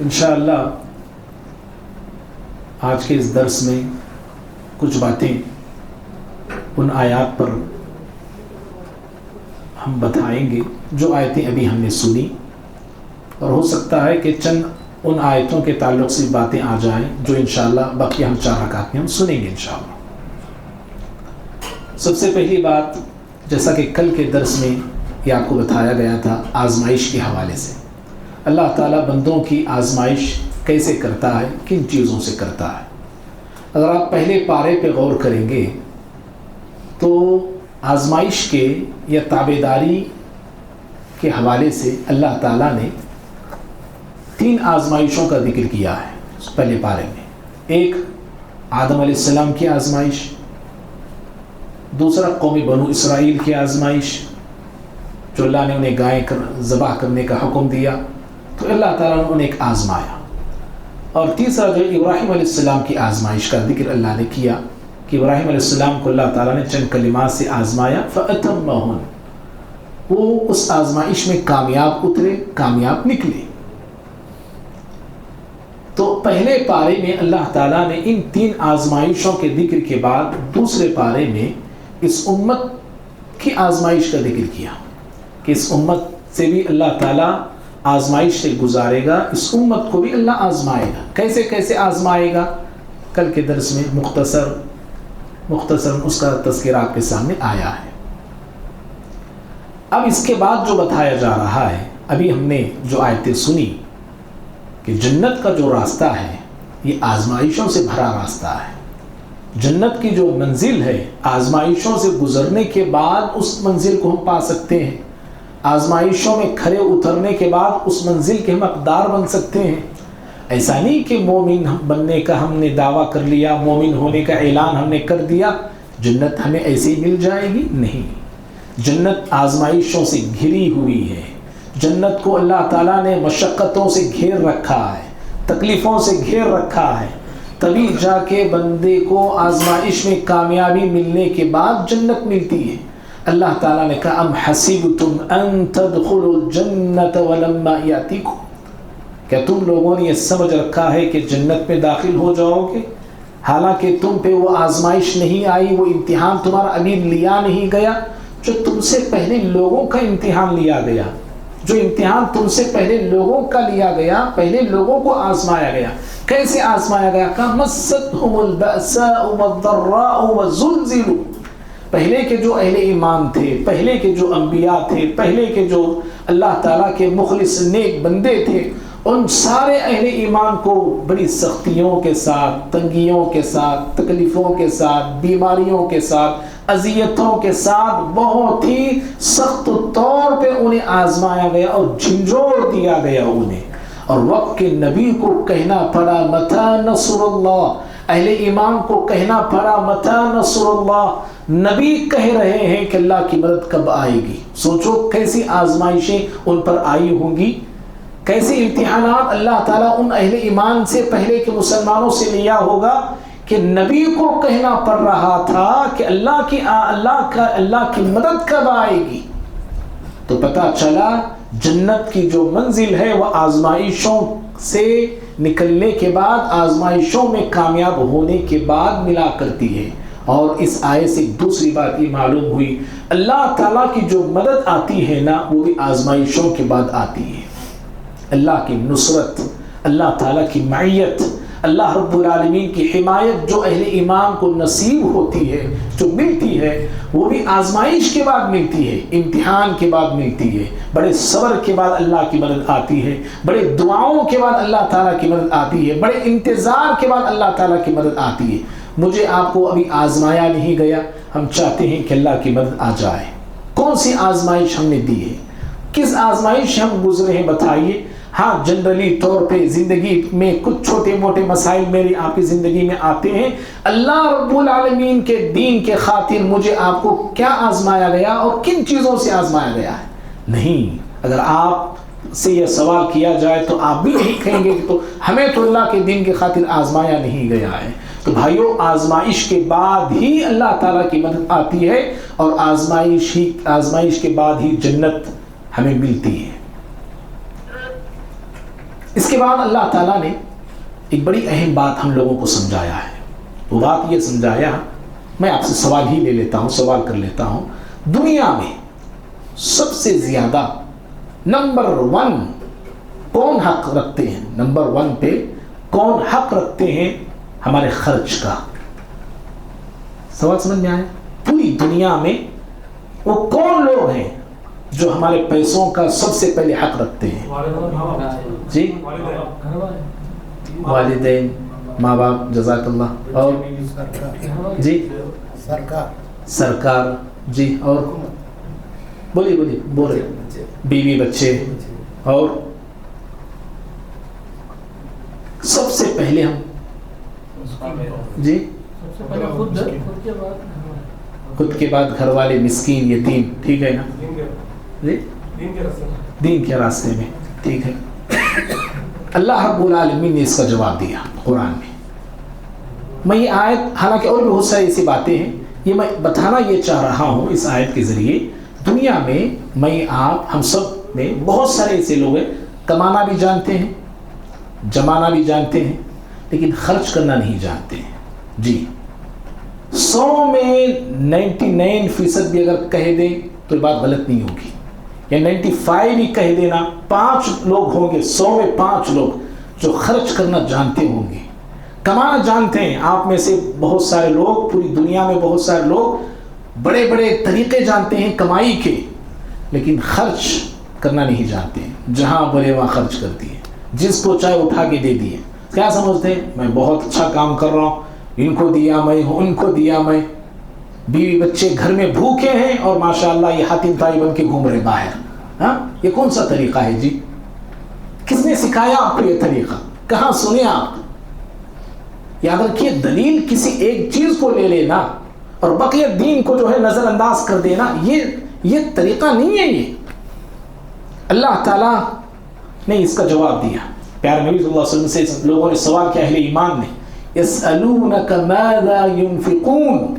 انشاءاللہ آج کے اس درس میں کچھ باتیں ان آیات پر ہم بتائیں گے جو آیتیں ابھی ہم نے سنی، اور ہو سکتا ہے کہ چند ان آیتوں کے تعلق سے باتیں آ جائیں جو انشاءاللہ باقی ہم 4 رکعت میں ہم سنیں گے انشاءاللہ۔ سب سے پہلی بات، جیسا کہ کل کے درس میں یہ آپ کو بتایا گیا تھا، آزمائش کے حوالے سے اللہ تعالیٰ بندوں کی آزمائش کیسے کرتا ہے، کن چیزوں سے کرتا ہے۔ اگر آپ پہلے پارے پہ غور کریں گے تو آزمائش کے یا تابعداری کے حوالے سے اللہ تعالیٰ نے 3 آزمائشوں کا ذکر کیا ہے پہلے پارے میں۔ ایک آدم علیہ السلام کی آزمائش، دوسرا قوم بنو اسرائیل کی آزمائش جو اللہ نے انہیں گائے ذبح کرنے کا حکم دیا تو اللہ تعالیٰ نے انہیں ایک آزمایا، اور تیسرا جو ابراہیم علیہ السلام کی آزمائش کا ذکر اللہ نے کیا کہ ابراہیم علیہ السلام کو اللہ تعالیٰ نے چند کلمات سے آزمایا فَأَتَمَّهُنَ، وہ اس آزمائش میں کامیاب اترے، کامیاب نکلے۔ تو پہلے پارے میں اللہ تعالیٰ نے ان 3 آزمائشوں کے ذکر کے بعد دوسرے پارے میں اس امت کی آزمائش کا ذکر کیا کہ اس امت سے بھی اللہ تعالیٰ آزمائش سے گزارے گا، اس امت کو بھی اللہ آزمائے گا۔ کیسے کیسے آزمائے گا؟ کل کے درس میں مختصر اس کا تذکرہ آپ کے سامنے آیا ہے۔ اب اس کے بعد جو بتایا جا رہا ہے، ابھی ہم نے جو آیتیں سنی کہ جنت کا جو راستہ ہے یہ آزمائشوں سے بھرا راستہ ہے۔ جنت کی جو منزل ہے آزمائشوں سے گزرنے کے بعد اس منزل کو ہم پا سکتے ہیں، آزمائشوں میں کھڑے اترنے کے بعد اس منزل کے ہم حقدار بن سکتے ہیں۔ ایسا نہیں کہ مومن بننے کا ہم نے دعویٰ کر لیا، مومن ہونے کا اعلان ہم نے کر دیا، جنت ہمیں ایسے ہی مل جائے گی، نہیں۔ جنت آزمائشوں سے گھری ہوئی ہے، جنت کو اللہ تعالیٰ نے مشقتوں سے گھیر رکھا ہے، تکلیفوں سے گھیر رکھا ہے، تبھی جا کے بندے کو آزمائش میں کامیابی ملنے کے بعد جنت ملتی ہے۔ اللہ تعالیٰ نے کہا ام حسبتم ان تدخلوا الجنت ولما یاتیکم، کیا تم لوگوں نے یہ سمجھ رکھا ہے کہ جنت میں داخل ہو جاؤ گے حالانکہ تم پہ وہ آزمائش نہیں آئی، وہ امتحان تمہارا ابھی لیا نہیں گیا جو تم سے پہلے لوگوں کا امتحان لیا گیا، جو امتحان تم سے پہلے لوگوں کا لیا گیا، پہلے لوگوں کو آزمایا گیا۔ کیسے آزمایا گیا؟ کہ مستهم البأساء والضراء وزلزلوا، پہلے کے جو اہل ایمان تھے، پہلے کے جو انبیاء تھے، پہلے کے جو اللہ تعالیٰ کے مخلص نیک بندے تھے، ان سارے اہل ایمان کو بڑی سختیوں کے ساتھ، تنگیوں کے ساتھ، تکلیفوں کے ساتھ، بیماریوں کے ساتھ، اذیتوں کے ساتھ بہت ہی سخت طور پہ انہیں آزمایا گیا اور جھنجھوڑ دیا گیا انہیں، اور وقت کے نبی کو کہنا پڑا متی نصر اللہ، اہل ایمان کو کہنا پڑا متی نصر اللہ۔ نبی کہہ رہے ہیں کہ اللہ کی مدد کب آئے گی۔ سوچو کیسی آزمائشیں ان پر آئی ہوں گی، کیسے امتحانات اللہ تعالیٰ ان اہل ایمان سے پہلے کے مسلمانوں سے لیا ہوگا کہ نبی کو کہنا پڑ رہا تھا کہ اللہ کی مدد کب آئے گی۔ تو پتہ چلا جنت کی جو منزل ہے وہ آزمائشوں سے نکلنے کے بعد، آزمائشوں میں کامیاب ہونے کے بعد ملا کرتی ہے۔ اور اس آیت سے دوسری بات یہ معلوم ہوئی، اللہ تعالیٰ کی جو مدد آتی ہے نا وہ بھی آزمائشوں کے بعد آتی ہے۔ اللہ کی نصرت، اللہ تعالیٰ کی معیت، اللہ رب العالمین کی حمایت جو اہل ایمان کو نصیب ہوتی ہے، جو ملتی ہے، وہ بھی آزمائش کے بعد ملتی ہے، امتحان کے بعد ملتی ہے، بڑے صبر کے بعد اللہ کی مدد آتی ہے، بڑے دعاؤں کے بعد اللہ تعالیٰ کی مدد آتی ہے، بڑے انتظار کے بعد اللہ تعالیٰ کی مدد آتی ہے۔ مجھے آپ کو ابھی آزمایا نہیں گیا، ہم چاہتے ہیں کہ اللہ کی مدد آ جائے۔ کون سی آزمائش ہم نے دی ہے، کس آزمائش ہم گزرے ہیں بتائیے؟ ہاں جنرلی طور پہ زندگی میں کچھ چھوٹے موٹے مسائل میری آپ کی زندگی میں آتے ہیں، اللہ رب العالمین کے دین کے خاطر مجھے آپ کو کیا آزمایا گیا اور کن چیزوں سے آزمایا گیا ہے؟ نہیں، اگر آپ سے یہ سوال کیا جائے تو آپ بھی یہی کہیں گے کہ تو ہمیں تو اللہ کے دین کے خاطر آزمایا نہیں گیا ہے۔ تو بھائیو، آزمائش کے بعد ہی اللہ تعالیٰ کی مدد آتی ہے، اور آزمائش کے بعد ہی جنت ہمیں ملتی ہے۔ اس کے بعد اللہ تعالیٰ نے ایک بڑی اہم بات ہم لوگوں کو سمجھایا ہے. وہ بات یہ سمجھایا, میں آپ سے سوال ہی لے لیتا ہوں, سوال کر لیتا ہوں, دنیا میں سب سے زیادہ نمبر 1 کون حق رکھتے ہیں؟ نمبر 1 پہ کون حق رکھتے ہیں ہمارے خرچ کا؟ سوال سمجھ میں آیا؟ پوری دنیا میں وہ کون لوگ ہیں جو ہمارے پیسوں کا سب سے پہلے حق رکھتے ہیں؟ جی, والدین, ماں باپ, جزاک اللہ. اور جی سرکار, جی, اور بولیے بولے, بیوی بچے, اور سب سے پہلے ہم, جی, خود کے بعد گھر والے, مسکین, یتیم, ٹھیک ہے نا جی, دین کے راستے میں, ٹھیک ہے. اللہ رب العالمین نے اس کا جواب دیا قرآن میں. میں یہ آیت, حالانکہ اور بھی بہت ساری ایسی باتیں ہیں, یہ میں بتانا یہ چاہ رہا ہوں اس آیت کے ذریعے. دنیا میں میں آپ ہم سب میں بہت سارے ایسے لوگ ہیں, کمانا بھی جانتے ہیں, جمانا بھی جانتے ہیں, لیکن خرچ کرنا نہیں جانتے ہیں. جی, 100 میں 99% بھی اگر کہہ دیں تو یہ بات غلط نہیں ہوگی, یا 95 بھی کہہ دینا, 5 لوگ ہوں گے, 100 میں 5 لوگ جو خرچ کرنا جانتے ہوں گے, کمانا جانتے ہیں. آپ میں سے بہت سارے لوگ, پوری دنیا میں بہت سارے لوگ بڑے بڑے طریقے جانتے ہیں کمائی کے, لیکن خرچ کرنا نہیں جانتے ہیں. جہاں بولے وہاں خرچ کرتی ہے, جس کو چاہے اٹھا کے دے دیے. کیا سمجھتے ہیں میں بہت اچھا کام کر رہا ہوں, ان کو دیا میں, ان کو دیا میں. بیوی بچے گھر میں بھوکے ہیں اور ماشاءاللہ یہ حاتم طائی بن کے گھوم رہے باہر. ہاں, یہ کون سا طریقہ ہے جی؟ کس نے سکھایا آپ کو یہ طریقہ؟ کہاں سنے آپ؟ یاد رکھیے, دلیل کسی ایک چیز کو لے لینا اور بقیہ دین کو جو ہے نظر انداز کر دینا, یہ طریقہ نہیں ہے. یہ اللہ تعالیٰ نے اس کا جواب دیا. پیارے نبی صلی اللہ علیہ وسلم سے لوگوں نے سوال کیا, اہل ایمان نے, یسألونک ماذا ينفقون,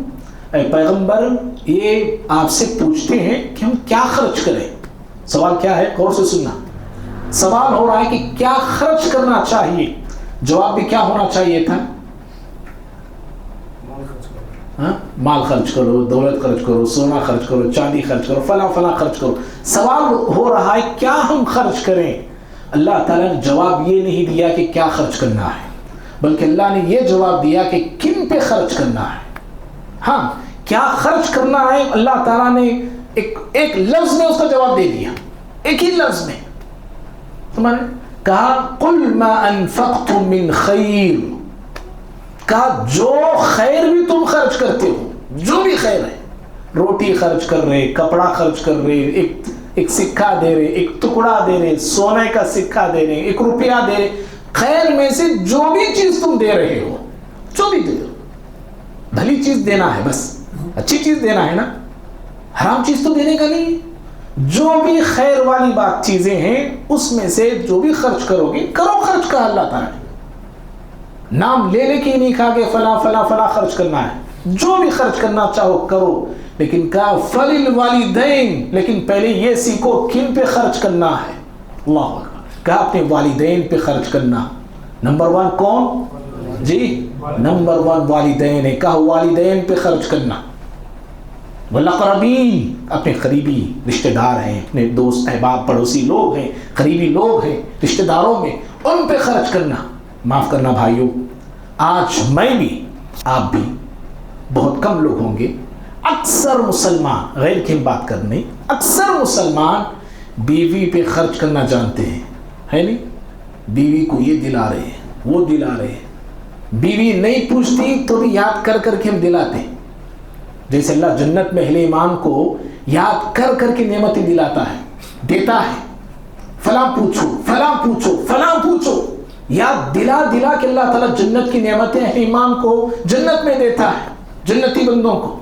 اے پیغمبر یہ آپ سے پوچھتے ہیں کہ ہم کیا خرچ کریں. سوال کیا ہے, غور سے سننا. سوال ہو رہا ہے کہ کیا خرچ کرنا چاہیے. جواب بھی کیا ہونا چاہیے تھا؟ مال خرچ کرو, دولت خرچ کرو, سونا خرچ کرو, چاندی خرچ کرو, فلاں فلاں خرچ کرو. سوال ہو رہا ہے کیا ہم خرچ کریں. اللہ تعالیٰ نے جواب یہ نہیں دیا کہ کیا خرچ کرنا ہے, بلکہ اللہ نے یہ جواب دیا کہ کن پہ خرچ کرنا ہے. ہاں, کیا خرچ کرنا ہے, اللہ تعالیٰ نے ایک لفظ میں اس کا جواب دے دیا, ایک ہی لفظ میں. تمہارے کہا قل ما انفقتم من خیر, کہا جو خیر بھی تم خرچ کرتے ہو, جو بھی خیر ہے, روٹی خرچ کر رہے, کپڑا خرچ کر رہے, ایک سکہ دے رہے, ایک ٹکڑا دے رہے, سونے کا سکہ دے رہے, 1 روپیہ دے رہے, خیر میں سے جو بھی چیز تم دے رہے ہو, جو بھی دے دو, بھلی چیز دینا ہے, بس اچھی چیز دینا ہے نا, حرام چیز تو دینے کا نہیں. جو بھی خیر والی بات چیزیں ہیں اس میں سے جو بھی خرچ کرو گے, کرو خرچ. کا اللہ تعالیٰ نے نام لے لے کے نہیں کہا کہ فلاں فلاں فلاں خرچ کرنا ہے, جو بھی خرچ کرنا چاہو کرو, لیکن کہا فللوالدین, لیکن پہلے یہ سیکھو کن پہ خرچ کرنا ہے. اللہ اکبر, کہا اپنے والدین پہ خرچ کرنا. نمبر 1 کون جی؟ نمبر 1 والدین ہے. کہا والدین پہ خرچ کرنا. والاقربین, اپنے قریبی رشتہ دار ہیں, اپنے دوست احباب پڑوسی لوگ ہیں, قریبی لوگ ہیں رشتہ داروں میں, ان پہ خرچ کرنا. معاف کرنا بھائیوں, آج میں بھی آپ بھی بہت کم لوگ ہوں گے, اکثر مسلمان, غیر کی بات کرنے, اکثر مسلمان بیوی پہ خرچ کرنا جانتے ہیں, ہے نہیں؟ بیوی کو یہ دلا رہے ہیں, وہ دلا رہے ہیں. بیوی نہیں پوچھتی تو بھی یاد کر کر کے ہم دلاتے ہیں. جیسے اللہ جنت میں اہل ایمان کو یاد کر کر کے نعمتیں دلاتا ہے, دیتا ہے. فلاں پوچھو, فلاں پوچھو, فلاں پوچھو, یاد دلا دلا کے اللہ تعالیٰ جنت کی نعمتیں اہل ایمان کو جنت میں دیتا ہے, جنتی بندوں کو.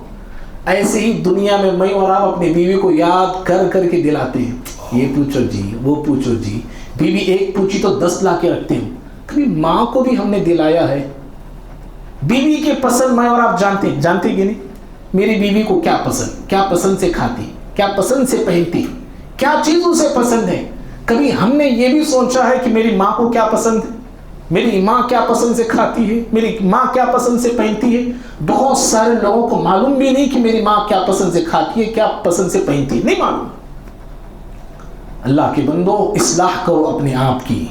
ایسے ہی دنیا میں میں اور آپ اپنی بیوی کو یاد کر کر کے دلاتے ہیں, یہ پوچھو جی, وہ پوچھو جی. بیوی ایک پوچھی تو 10 لا کے رکھتے ہیں. کبھی ماں کو بھی ہم نے دلایا ہے. بیوی کے پسند میں اور آپ جانتے کہ نہیں, میری بیوی کو کیا پسند سے کھاتی, کیا پسند سے پہنتی, کیا چیز اسے پسند ہے. کبھی ہم نے یہ بھی سوچا ہے کہ میری ماں کو کیا پسند ہے، میری ماں کیا پسند سے کھاتی ہے، میری ماں کیا پسند سے پہنتی ہے؟ بہت سارے لوگوں کو معلوم بھی نہیں کہ میری ماں کیا پسند سے کھاتی ہے، کیا پسند سے پہنتی ہے، نہیں معلوم۔ اللہ کے بندو، اصلاح کرو اپنے آپ کی،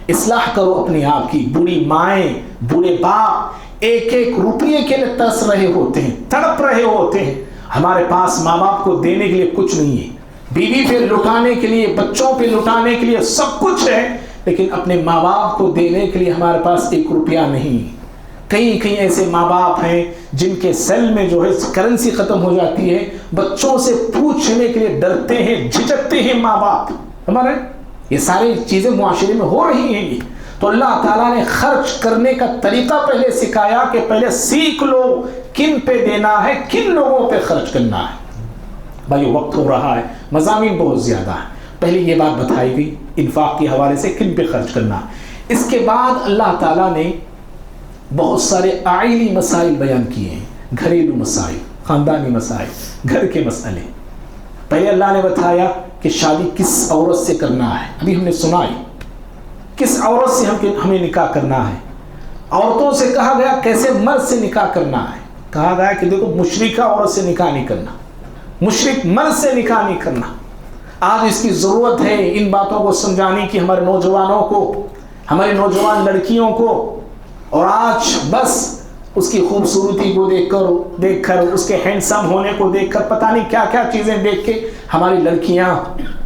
اصلاح کرو اپنے آپ کی۔ بوڑھی مائیں، بوڑھے باپ ایک ایک روپیے کے لیے ترس رہے ہوتے ہیں، تڑپ رہے ہوتے ہیں۔ ہمارے پاس ماں باپ کو دینے کے لیے کچھ نہیں ہے، بیوی پہ لٹانے کے لیے، بچوں پہ لٹانے کے لیے سب کچھ ہے، لیکن اپنے ماں باپ کو دینے کے لیے ہمارے پاس ایک روپیہ نہیں۔ کئی ایسے ماں باپ ہیں جن کے سیل میں جو ہے کرنسی ختم ہو جاتی ہے، بچوں سے پوچھنے کے لیے ڈرتے ہیں، جھجکتے ہیں ماں باپ۔ ہمارے یہ ساری چیزیں معاشرے میں ہو رہی ہیں۔ تو اللہ تعالیٰ نے خرچ کرنے کا طریقہ پہلے سکھایا کہ پہلے سیکھ لو کن پہ دینا ہے، کن لوگوں پہ خرچ کرنا ہے۔ بھائی وقت ہو رہا ہے، مضامین بہت زیادہ ہیں، پہلے یہ بات بتائی گئی انفاق کے حوالے سے کن پہ خرچ کرنا ہے۔ اس کے بعد اللہ تعالیٰ نے بہت سارے عائلی مسائل بیان کیے ہیں، گھریلو مسائل، خاندانی مسائل، گھر کے مسئلے۔ پہلے اللہ نے بتایا کہ شادی کس عورت سے کرنا ہے، ابھی ہم نے سنا ہے کس عورت سے ہمیں نکاح کرنا ہے۔ عورتوں سے کہا گیا کیسے مرد سے نکاح کرنا ہے، کہا گیا کہ دیکھو مشرکہ عورت سے نکاح نہیں کرنا، مشرک مرد سے نکاح نہیں کرنا۔ آج اس کی ضرورت ہے ان باتوں کو سمجھانے کی ہمارے نوجوانوں کو، ہماری نوجوان لڑکیوں کو۔ اور آج بس اس کی خوبصورتی کو دیکھ کر اس کے ہینڈسم ہونے کو دیکھ کر پتہ نہیں کیا کیا چیزیں دیکھ کے ہماری لڑکیاں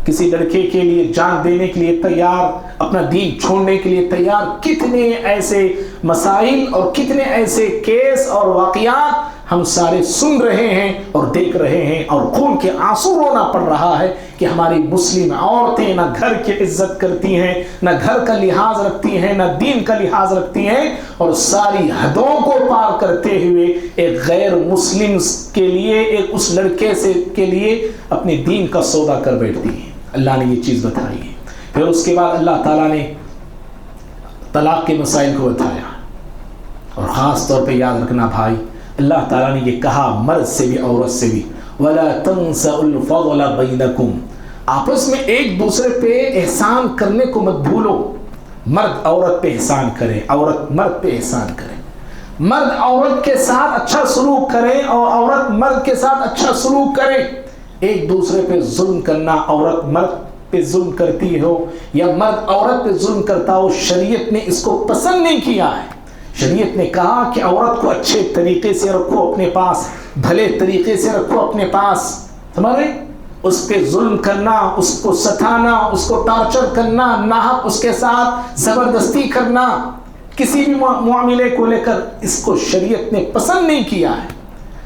کسی لڑکے کے لیے جان دینے کے لیے تیار، اپنا دین چھوڑنے کے لیے تیار۔ کتنے ایسے مسائل اور کتنے ایسے کیس اور واقعات ہم سارے سن رہے ہیں اور دیکھ رہے ہیں، اور خون کے آنسو رونا پڑ رہا ہے کہ ہماری مسلم عورتیں نہ گھر کی عزت کرتی ہیں، نہ گھر کا لحاظ رکھتی ہیں، نہ دین کا لحاظ رکھتی ہیں، اور ساری حدوں کو پار کرتے ہوئے ایک غیر مسلم کے لیے، ایک اس لڑکے کے لیے اپنے دین کا سودا کر بیٹھتی ہیں۔ اللہ نے یہ چیز بتائی ہے۔ پھر اس کے بعد اللہ تعالیٰ نے طلاق کے مسائل کو بتایا، اور خاص طور پہ یاد رکھنا بھائی، اللہ تعالیٰ نے یہ کہا مرد سے بھی عورت سے بھی، وَلَا تَنْسَأُ الْفَضْلَ بَيْنَكُمْ، آپس میں ایک دوسرے پہ احسان کرنے کو مت بھولو۔ مرد عورت پہ احسان کرے، عورت مرد پہ احسان کرے، مرد عورت کے ساتھ اچھا سلوک کرے اور عورت مرد کے ساتھ اچھا سلوک کرے۔ ایک دوسرے پہ ظلم کرنا، عورت مرد پہ ظلم کرتی ہو یا مرد عورت پہ ظلم کرتا ہو، شریعت نے اس کو پسند نہیں کیا ہے۔ شریعت نے کہا کہ عورت کو اچھے طریقے سے رکھو اپنے پاس، بھلے طریقے سے رکھو اپنے پاس، سمجھ رہے؟ اس پہ ظلم کرنا، اس کو ستانا، اس کو ٹارچر کرنا، ناحق اس کے ساتھ زبردستی کرنا، کسی بھی معاملے کو لے کر اس کو شریعت نے پسند نہیں کیا ہے۔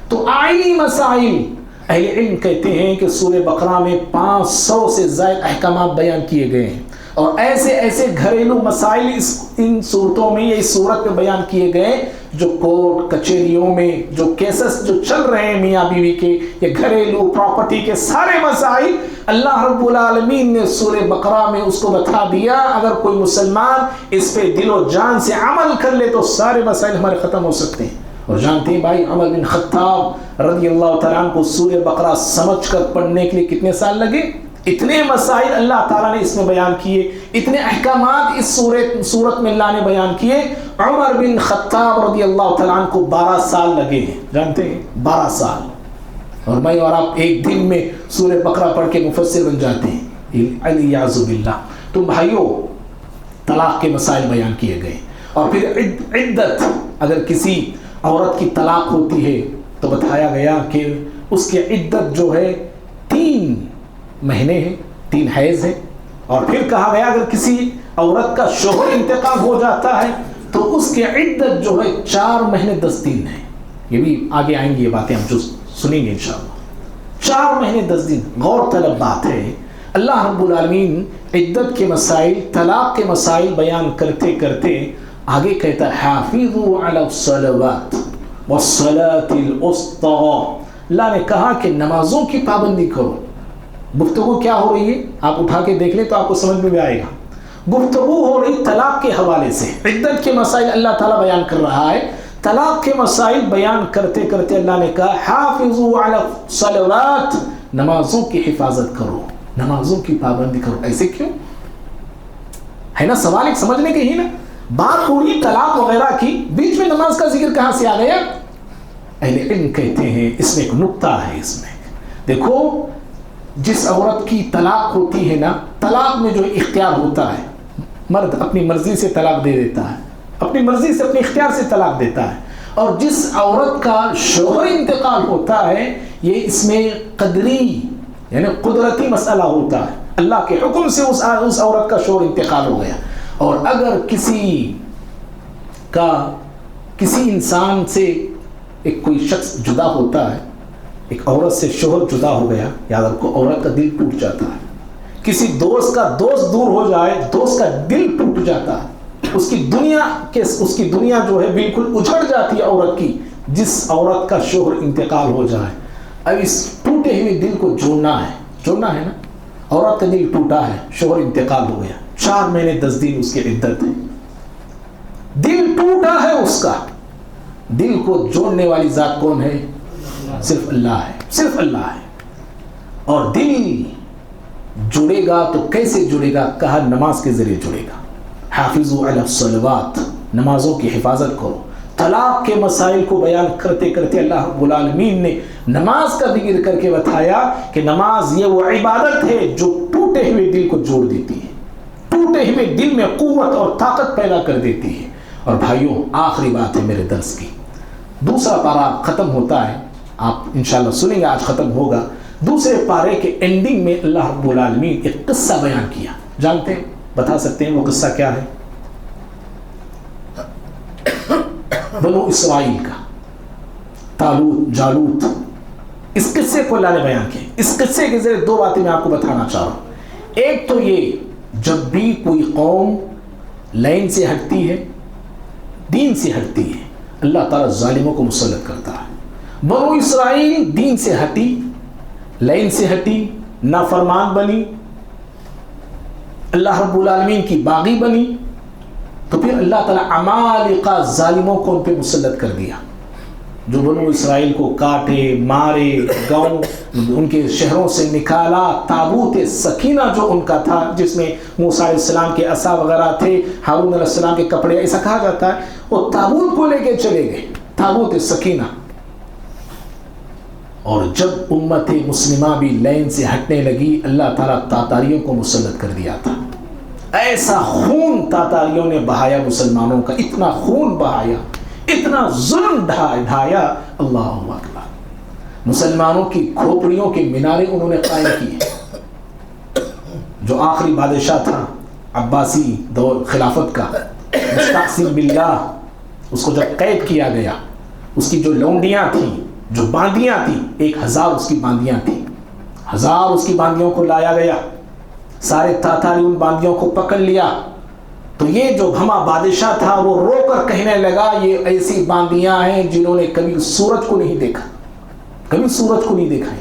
تو عائلی مسائل، اہل علم کہتے ہیں کہ سورہ بقرہ میں 500 سے زائد احکامات بیان کیے گئے ہیں، اور ایسے ایسے گھریلو مسائل ان صورتوں میں یا اس صورت میں بیان کیے گئے جو کورٹ کچہریوں میں جو کیسز جو چل رہے ہیں میاں بیوی کے یا گھریلو پراپرٹی کے سارے مسائل اللہ رب العالمین نے سورہ بقرہ میں اس کو بتا دیا۔ اگر کوئی مسلمان اس پہ دل و جان سے عمل کر لے تو سارے مسائل ہمارے ختم ہو سکتے ہیں۔ اور جانتے ہیں بھائی عمر بن خطاب رضی اللہ تعالیٰ عنہ کو سورہ بقرہ سمجھ کر پڑھنے کے لیے کتنے سال لگے؟ اتنے مسائل اللہ تعالیٰ نے اس میں بیان کیے، اتنے احکامات اس صورت میں اللہ نے بیان کیے۔ عمر بن خطاب رضی اللہ تعالیٰ عنہ کو 12 سال لگے ہیں، جانتے ہیں 12 سال۔ اور میں اور آپ ایک دن میں سورہ بقرہ پڑھ کے مفسر بن جاتے ہیں، الیاذ باللہ۔ تو بھائیوں طلاق کے مسائل بیان کیے گئے، اور پھر عدت، اگر کسی عورت کی طلاق ہوتی ہے تو بتایا گیا کہ اس کی عدت جو ہے 3 مہینے ہیں، 3 حیض ہے۔ اور پھر کہا گیا اگر کسی عورت کا شوہر انتقال ہو جاتا ہے تو اس کی عدت جو ہے 4 مہینے 10 دن ہے۔ یہ بھی آگے آئیں گی یہ باتیں ہم جو سنیں گے انشاءاللہ۔ 4 مہینے 10 دن غور طلب بات ہے۔ اللہ رب العالمین عدت کے مسائل، طلاق کے مسائل بیان کرتے کرتے آگے کہتا ہے حافظوا علی الصلوات والصلاة الوسطی، اللہ نے کہا کہ نمازوں کی پابندی کرو۔ گفتگو کیا ہو رہی ہے آپ اٹھا کے دیکھ لیں تو آپ کو سمجھ میں بھی آئے گا۔ گفتگو ہو رہی طلاق کے حوالے سے، عدت کے مسائل اللہ تعالیٰ بیان کر رہا ہے۔ طلاق کے مسائل بیان کرتے کرتے اللہ نے کہا حافظوا علی الصلوات، نمازوں کی حفاظت کرو، نمازوں کی پابندی کرو۔ ایسے کیوں؟ ہے نا, سوال ایک سمجھنے کے ہی نا. بات ہوئی طلاق وغیرہ کی, بیچ میں نماز کا ذکر کہاں سے آ گیا؟ اہل علم کہتے ہیں اس میں ایک نقطہ ہے. اس میں دیکھو, جس عورت کی طلاق ہوتی ہے نا, طلاق میں جو اختیار ہوتا ہے, مرد اپنی مرضی سے طلاق دے دیتا ہے, اپنی مرضی سے اپنے اختیار سے طلاق دیتا ہے. اور جس عورت کا شوہر انتقال ہوتا ہے, یہ اس میں قدری یعنی قدرتی مسئلہ ہوتا ہے. اللہ کے حکم سے اس عورت کا شوہر انتقال ہو گیا. اور اگر کسی انسان سے ایک کوئی شخص جدا ہوتا ہے, ایک عورت سے شوہر جدا ہو گیا, یاد رکھو عورت کا دل ٹوٹ جاتا ہے. کسی دوست کا دوست دور ہو جائے, دوست کا دل ٹوٹ جاتا ہے. اس کی دنیا جو ہے بالکل اجڑ جاتی ہے عورت کی, جس عورت کا شوہر انتقال ہو جائے. اب اس ٹوٹے ہوئے دل کو جوڑنا ہے نا. عورت کا دل ٹوٹا ہے, شوہر انتقال ہو گیا, 4 مہینے 10 دن اس کی عدت ہے. دل ٹوٹا ہے اس کا, دل کو جوڑنے والی ذات کون ہے؟ صرف اللہ ہے, صرف اللہ ہے. اور دل جڑے گا تو کیسے جڑے گا؟ کہا نماز کے ذریعے جڑے گا. حافظوا علی الصلوات, نمازوں کی حفاظت کرو. طلاق کے مسائل کو بیان کرتے کرتے اللہ رب العالمین نے نماز کا ذکر کر کے بتایا کہ نماز یہ وہ عبادت ہے جو ٹوٹے ہوئے دل کو جوڑ دیتی ہے, ٹوٹے ہوئے دل میں قوت اور طاقت پیدا کر دیتی ہے. اور بھائیوں, آخری بات ہے میرے درس کی, دوسرا پارہ ختم ہوتا ہے, آپ انشاءاللہ سنیں گے, آج ختم ہوگا. دوسرے پارے کے اینڈنگ میں اللہ رب العالمین ایک قصہ بیان کیا. جانتے ہیں, بتا سکتے ہیں وہ قصہ کیا ہے؟ بنو اسرائیل کا, طالوت جالوت. اس قصے کو اللہ نے بیان کیا. اس قصے کے ذریعے 2 باتیں میں آپ کو بتانا چاہ رہا ہوں. ایک تو یہ, جب بھی کوئی قوم لائن سے ہٹتی ہے, دین سے ہٹتی ہے, اللہ تعالیٰ ظالموں کو مسلط کرتا ہے. بنو اسرائیل دین سے ہٹی, لائن سے ہٹی, نافرمان بنی, اللہ رب العالمین کی باغی بنی, تو پھر اللہ تعالیٰ عمالقہ ظالموں کو ان پہ مسلط کر دیا, جو بنو اسرائیل کو کاٹے, مارے, گاؤں ان کے شہروں سے نکالا. تابوت سکینہ جو ان کا تھا, جس میں موسیٰ علیہ السلام کے عصا وغیرہ تھے, ہارون علیہ السلام کے کپڑے, ایسا کہا جاتا ہے, وہ تابوت کو لے کے چلے گئے, تابوت سکینہ. اور جب امت مسلمہ بھی لین سے ہٹنے لگی, اللہ تعالیٰ تاتاریوں کو مسلط کر دیا تھا. ایسا خون تاتاریوں نے بہایا مسلمانوں کا, اتنا خون بہایا, اتنا ظلم ڈھایا. اللہ اکبر. مسلمانوں کی کھوپڑیوں کے مینارے انہوں نے قائم کیے. جو آخری بادشاہ تھا عباسی دور خلافت کا, مستعصم باللہ, اس کو جب قید کیا گیا, اس کی جو لونڈیاں تھیں, جو باندیاں تھیں, 1000 اس کی باندیاں تھیں, 1000 اس کی باندیوں کو لایا گیا. سارے تاتاری ان باندیوں کو پکڑ لیا. تو یہ جو بھما بادشاہ تھا وہ رو کر کہنے لگا, یہ ایسی باندیاں ہیں جنہوں نے کبھی سورج کو نہیں دیکھا, کبھی سورج کو نہیں دیکھا.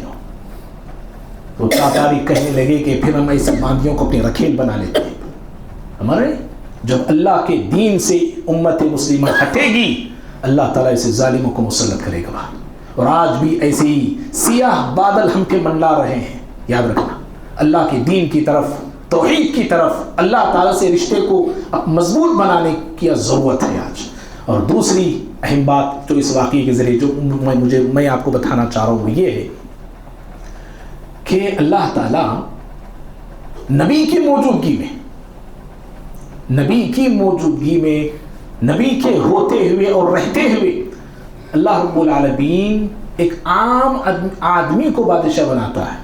تو تاتاری کہنے لگے کہ پھر ہم ایسی باندیوں کو اپنے رکھیل بنا لیتے ہیں. ہمارے جب اللہ کے دین سے امت مسلمہ ہٹے گی, اللہ تعالیٰ اسے ظالموں کو مسلط کرے گا. اور آج بھی ایسے ہی سیاہ بادل ہم کے منڈلا رہے ہیں. یاد رکھنا, اللہ کے دین کی طرف, توحید کی طرف, اللہ تعالیٰ سے رشتے کو مضبوط بنانے کی ضرورت ہے آج. اور دوسری اہم بات جو اس واقعے کے ذریعے جو میں آپ کو بتانا چاہ رہا ہوں وہ یہ ہے کہ اللہ تعالیٰ نبی کی موجودگی میں, نبی کے ہوتے ہوئے اور رہتے ہوئے, اللہ رب العالمین ایک عام آدمی کو بادشاہ بناتا ہے.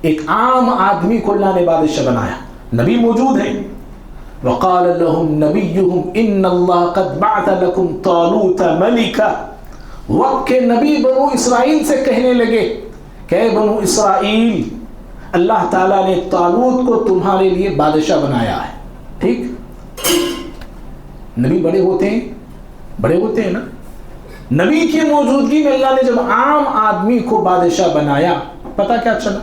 ایک عام آدمی کو اللہ نے بادشاہ بنایا. نبی موجود ہے. وقال لهم نبيهم ان الله قد بعث لكم طالوت ملكا. وقت کے نبی بنو اسرائیل سے کہنے لگے کہ بنو اسرائیل, اللہ تعالیٰ نے طالوت کو تمہارے لیے بادشاہ بنایا ہے. ٹھیک, نبی بڑے ہوتے ہیں نا. نبی کی موجودگی میں اللہ نے جب عام آدمی کو بادشاہ بنایا, پتہ کیا چلا,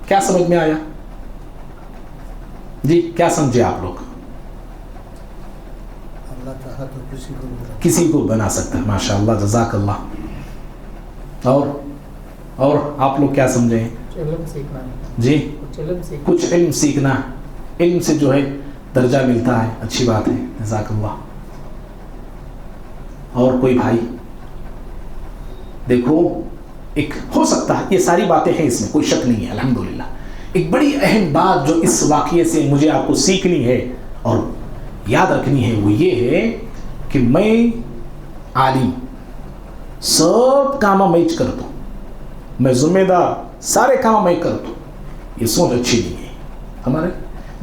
کیا سمجھ میں آیا جی؟ کیا سمجھے آپ لوگ؟ اللہ چاہا تو کسی کو بنا سکتا ہے. ماشاء اللہ, جزاک اللہ. اور آپ لوگ کیا سمجھیں؟ علم سیکھنا جی, کچھ علم سیکھنا. علم سے جو ہے درجہ ملتا ہے, اچھی بات ہے, جزاک اللہ. اور کوئی بھائی؟ دیکھو ایک ہو سکتا ہے, یہ ساری باتیں ہیں اس میں کوئی شک نہیں ہے الحمدللہ. ایک بڑی اہم بات جو اس واقعے سے مجھے آپ کو سیکھنی ہے اور یاد رکھنی ہے وہ یہ ہے کہ میں عالم, سب کام میں کرتا ہوں, میں ذمہ دار, سارے کام میں کرتا ہوں, یہ سوچ اچھی نہیں ہے ہمارے.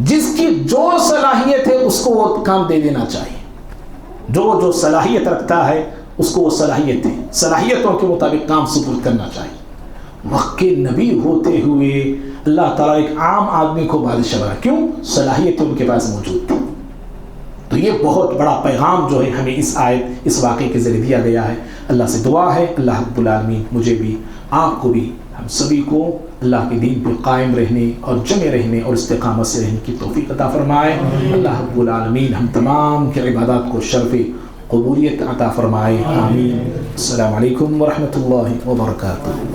جس کی جو صلاحیت ہے اس کو وہ کام دے دینا چاہیے. جو صلاحیت رکھتا ہے اس کو وہ صلاحیتوں کے مطابق کام سپرد کرنا چاہیے. وقت کے نبی ہوتے ہوئے اللہ تعالیٰ ایک عام آدمی کو بادشاہ بنا, کیوں؟ صلاحیتیں ان کے پاس موجود تھی. تو یہ بہت بڑا پیغام جو ہے ہمیں اس آیت, اس واقعے کے ذریعے دیا گیا ہے. اللہ سے دعا ہے اللہ رب العالمین مجھے بھی, آپ کو بھی, ہم سبھی کو اللہ کے دین پہ قائم رہنے اور جمع رہنے اور استقامت سے رہنے کی توفیق عطا فرمائے. اللہ رب العالمین ہم تمام کے عبادات کو شرف قبولیت عطا فرمائے, آمین. السلام علیکم ورحمۃ اللہ وبرکاتہ.